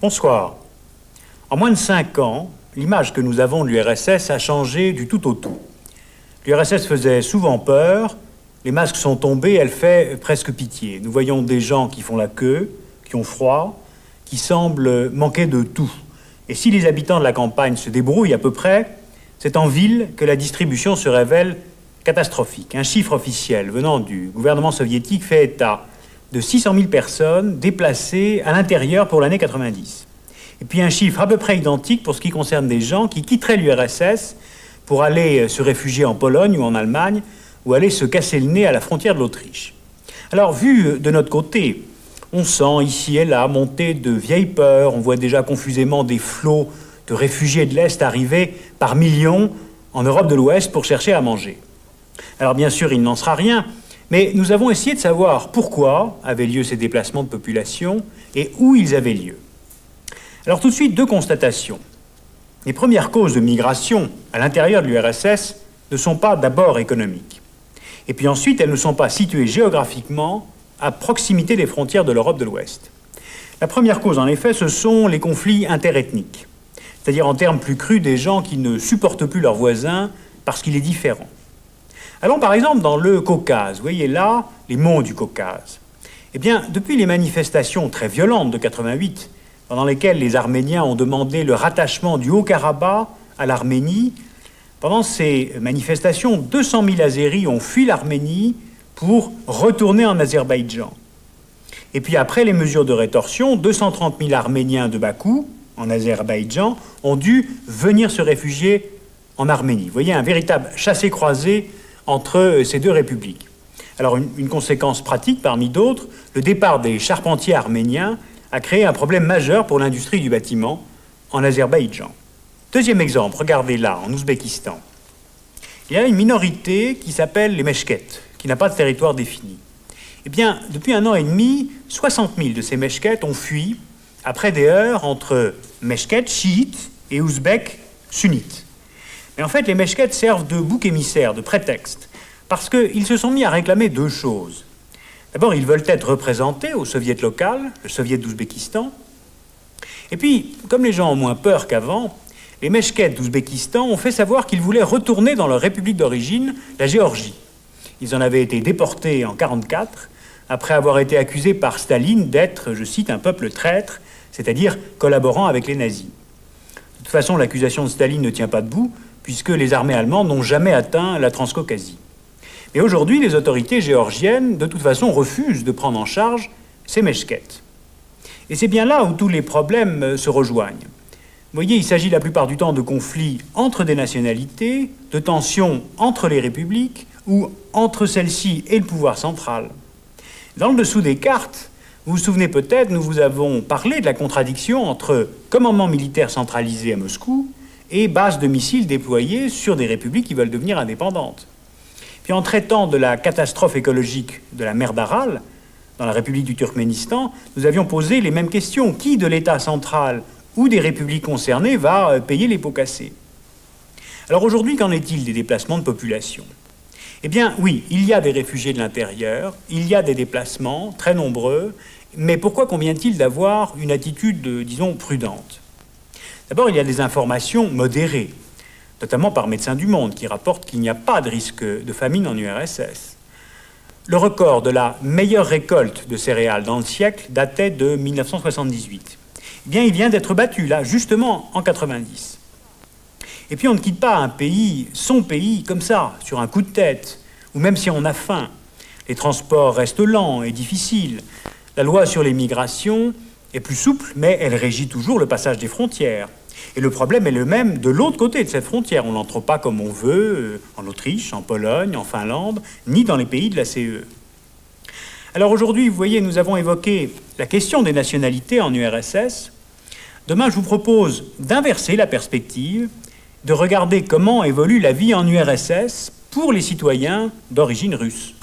Bonsoir. En moins de 5 ans, l'image que nous avons de l'URSS a changé du tout au tout. L'URSS faisait souvent peur, les masques sont tombés, elle fait presque pitié. Nous voyons des gens qui font la queue, qui ont froid, qui semblent manquer de tout. Et si les habitants de la campagne se débrouillent à peu près, c'est en ville que la distribution se révèle catastrophique. Un chiffre officiel venant du gouvernement soviétique fait état de 600 000 personnes déplacées à l'intérieur pour l'année 90. Et puis un chiffre à peu près identique pour ce qui concerne des gens qui quitteraient l'URSS pour aller se réfugier en Pologne ou en Allemagne ou aller se casser le nez à la frontière de l'Autriche. Alors, vu de notre côté, on sent ici et là monter de vieilles peurs, on voit déjà confusément des flots de réfugiés de l'Est arriver par millions en Europe de l'Ouest pour chercher à manger. Alors bien sûr, il n'en sera rien, mais nous avons essayé de savoir pourquoi avaient lieu ces déplacements de population et où ils avaient lieu. Alors tout de suite, 2 constatations. Les premières causes de migration à l'intérieur de l'URSS ne sont pas d'abord économiques. Et puis ensuite, elles ne sont pas situées géographiquement à proximité des frontières de l'Europe de l'Ouest. La première cause, en effet, ce sont les conflits interethniques, c'est-à-dire en termes plus crus des gens qui ne supportent plus leurs voisins parce qu'il est différent. Allons par exemple dans le Caucase. Vous voyez là les monts du Caucase. Eh bien, depuis les manifestations très violentes de 88, pendant lesquelles les Arméniens ont demandé le rattachement du Haut-Karabakh à l'Arménie, pendant ces manifestations, 200 000 Azéris ont fui l'Arménie pour retourner en Azerbaïdjan. Et puis après les mesures de rétorsion, 230 000 Arméniens de Bakou, en Azerbaïdjan, ont dû venir se réfugier en Arménie. Vous voyez, un véritable chassé-croisé entre ces 2 républiques. Alors, une conséquence pratique parmi d'autres, le départ des charpentiers arméniens a créé un problème majeur pour l'industrie du bâtiment en Azerbaïdjan. Deuxième exemple, regardez là, en Ouzbékistan. Il y a une minorité qui s'appelle les Meshkets, qui n'a pas de territoire défini. Eh bien, depuis 1 an et demi, 60 000 de ces Meshkets ont fui après des heurts entre Meshkets chiites et Ouzbeks sunnites. Mais en fait, les Meshkets servent de bouc émissaire, de prétexte, parce qu'ils se sont mis à réclamer 2 choses. D'abord, ils veulent être représentés au soviet local, le soviet d'Ouzbékistan. Et puis, comme les gens ont moins peur qu'avant, les Meshkets d'Ouzbékistan ont fait savoir qu'ils voulaient retourner dans leur république d'origine, la Géorgie. Ils en avaient été déportés en 1944, après avoir été accusés par Staline d'être, je cite, un peuple traître, c'est-à-dire collaborant avec les nazis. De toute façon, l'accusation de Staline ne tient pas debout, puisque les armées allemandes n'ont jamais atteint la Transcaucasie. Mais aujourd'hui, les autorités géorgiennes, de toute façon, refusent de prendre en charge ces Meshkets. Et c'est bien là où tous les problèmes se rejoignent. Vous voyez, il s'agit la plupart du temps de conflits entre des nationalités, de tensions entre les républiques ou entre celles-ci et le pouvoir central. Dans le dessous des cartes, vous vous souvenez peut-être, nous vous avons parlé de la contradiction entre commandement militaire centralisé à Moscou et bases de missiles déployées sur des républiques qui veulent devenir indépendantes. Puis en traitant de la catastrophe écologique de la mer d'Aral, dans la République du Turkménistan, nous avions posé les mêmes questions. Qui de l'État central ou des républiques concernées va payer les pots cassés? Alors aujourd'hui, qu'en est-il des déplacements de population? Eh bien, oui, il y a des réfugiés de l'intérieur, il y a des déplacements très nombreux, mais pourquoi convient-il d'avoir une attitude, disons, prudente? D'abord, il y a des informations modérées, notamment par Médecins du Monde, qui rapportent qu'il n'y a pas de risque de famine en URSS. Le record de la meilleure récolte de céréales dans le siècle datait de 1978. Eh bien, il vient d'être battu, là, justement, en 90. Et puis, on ne quitte pas un pays, son pays, comme ça, sur un coup de tête, ou même si on a faim. Les transports restent lents et difficiles. La loi sur les migrations est plus souple, mais elle régit toujours le passage des frontières. Et le problème est le même de l'autre côté de cette frontière. On n'entre pas comme on veut, en Autriche, en Pologne, en Finlande, ni dans les pays de la CE. Alors aujourd'hui, vous voyez, nous avons évoqué la question des nationalités en URSS. Demain, je vous propose d'inverser la perspective, de regarder comment évolue la vie en URSS pour les citoyens d'origine russe.